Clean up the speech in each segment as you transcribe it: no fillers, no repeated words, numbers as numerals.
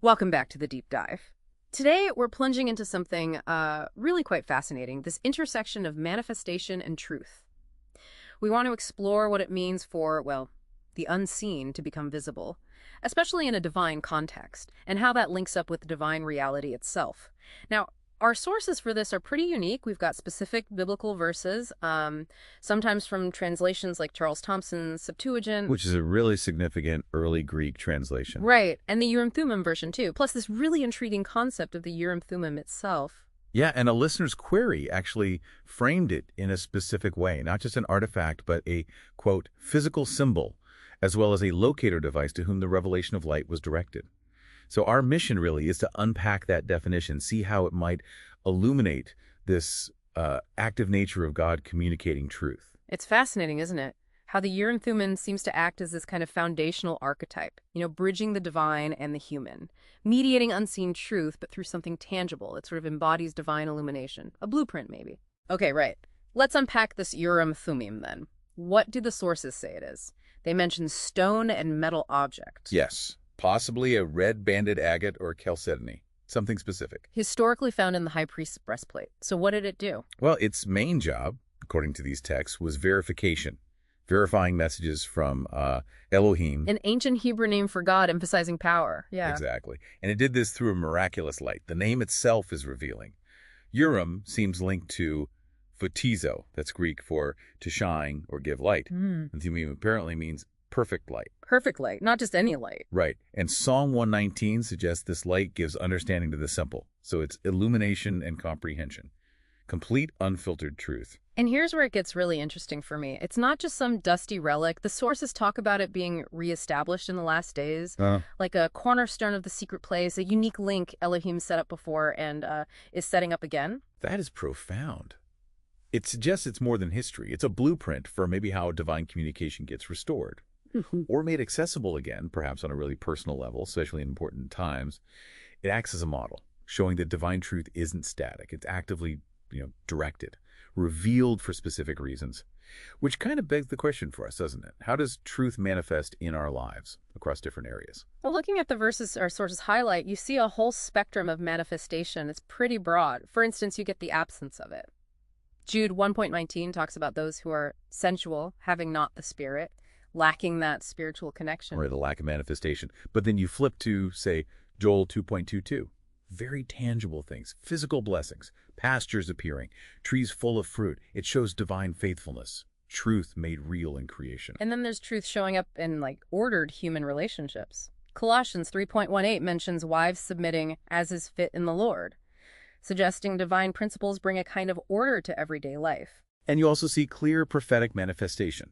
Welcome back to the deep dive. Today, we're plunging into something really quite fascinating, this intersection of manifestation and truth. We want to explore what it means for, well, the unseen to become visible, especially in a divine context, and how that links up with divine reality itself. Now, our sources for this are pretty unique. We've got specific biblical verses, sometimes from translations like Charles Thompson's Septuagint. Which is a really significant early Greek translation. Right, and the Urim Thummim version too, plus this really intriguing concept of the Urim Thummim itself. Yeah, and a listener's query actually framed it in a specific way, not just an artifact, but a, quote, physical symbol, as well as a locator device to whom the revelation of light was directed. So our mission really is to unpack that definition, see how it might illuminate this active nature of God communicating truth. It's fascinating, isn't it? How the Urim Thummim seems to act as this kind of foundational archetype, bridging the divine and the human, mediating unseen truth, but through something tangible. It sort of embodies divine illumination, a blueprint maybe. Okay, right. Let's unpack this Urim Thummim then. What do the sources say it is? They mention stone and metal object. Yes, possibly a red-banded agate or chalcedony, something specific. Historically found in the high priest's breastplate. So what did it do? Well, its main job, according to these texts, was verification. Verifying messages from Elohim. An ancient Hebrew name for God, emphasizing power. Yeah. Exactly. And it did this through a miraculous light. The name itself is revealing. Urim seems linked to photizo, that's Greek for to shine or give light. And Thummim apparently means perfect light. Perfect light, not just any light. Right. And Psalm 119 suggests this light gives understanding to the simple. So it's illumination and comprehension. Complete, unfiltered truth. And here's where it gets really interesting for me. It's not just some dusty relic. The sources talk about it being reestablished in the last days, like a cornerstone of the secret place, a unique link Elohim set up before and is setting up again. That is profound. It suggests it's more than history. It's a blueprint for maybe how divine communication gets restored or made accessible again, perhaps on a really personal level, especially in important times. It acts as a model, showing that divine truth isn't static. It's actively directed, revealed for specific reasons, which kind of begs the question for us, doesn't it? How does truth manifest in our lives across different areas? Well, looking at the verses our sources highlight, you see a whole spectrum of manifestation. It's pretty broad. For instance, you get the absence of it. Jude 1.19 talks about those who are sensual, having not the spirit, lacking that spiritual connection. Or the lack of manifestation. But then you flip to, say, Joel 2.22. Very tangible things, physical blessings, pastures appearing, trees full of fruit. It shows divine faithfulness, truth made real in creation. And then there's truth showing up in ordered human relationships. Colossians 3.18 mentions wives submitting as is fit in the Lord, suggesting divine principles bring a kind of order to everyday life. And you also see clear prophetic manifestation.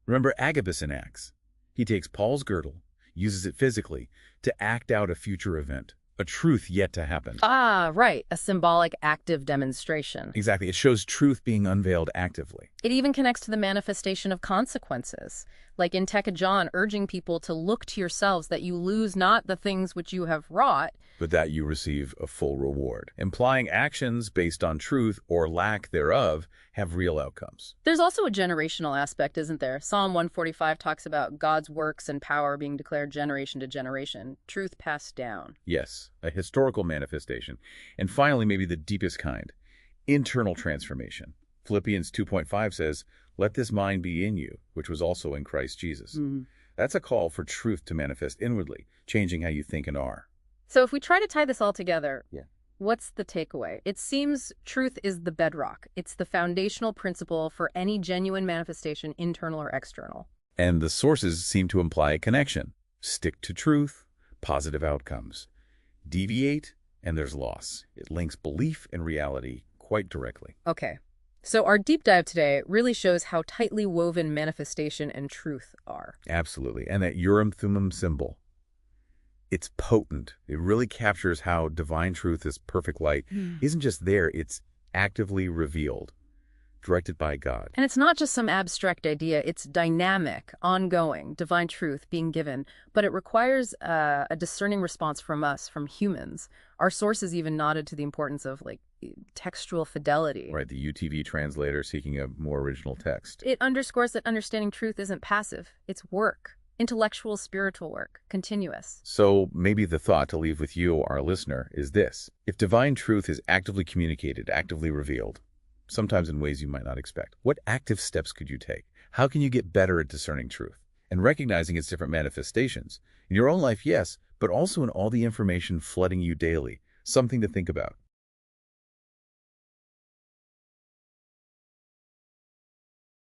Remember Agabus in Acts. He takes Paul's girdle, uses it physically, to act out a future event. A truth yet to happen. Ah, right. A symbolic active demonstration. Exactly. It shows truth being unveiled actively. It even connects to the manifestation of consequences, like in Tekka John urging people to look to yourselves that you lose not the things which you have wrought, but that you receive a full reward, implying actions based on truth or lack thereof have real outcomes. There's also a generational aspect, isn't there? Psalm 145 talks about God's works and power being declared generation to generation, truth passed down. Yes, a historical manifestation. And finally, maybe the deepest kind, internal transformation. Philippians 2.5 says, "Let this mind be in you, which was also in Christ Jesus." That's a call for truth to manifest inwardly, changing how you think and are. So if we try to tie this all together, what's the takeaway? It seems truth is the bedrock. It's the foundational principle for any genuine manifestation, internal or external. And the sources seem to imply a connection. Stick to truth, positive outcomes. Deviate, and there's loss. It links belief and reality quite directly. Okay. So our deep dive today really shows how tightly woven manifestation and truth are. Absolutely. And that Urim Thummim symbol, it's potent. It really captures how divine truth, this perfect light, isn't just there, it's actively revealed, directed by God. And it's not just some abstract idea, it's dynamic, ongoing, divine truth being given, but it requires a discerning response from us, from humans. Our sources even nodded to the importance of textual fidelity. Right, the UTV translator seeking a more original text. It underscores that understanding truth isn't passive, it's work. Intellectual, spiritual work, continuous. So maybe the thought to leave with you, our listener, is this. If divine truth is actively communicated, actively revealed, sometimes in ways you might not expect, what active steps could you take? How can you get better at discerning truth and recognizing its different manifestations? In your own life, yes, but also in all the information flooding you daily. Something to think about.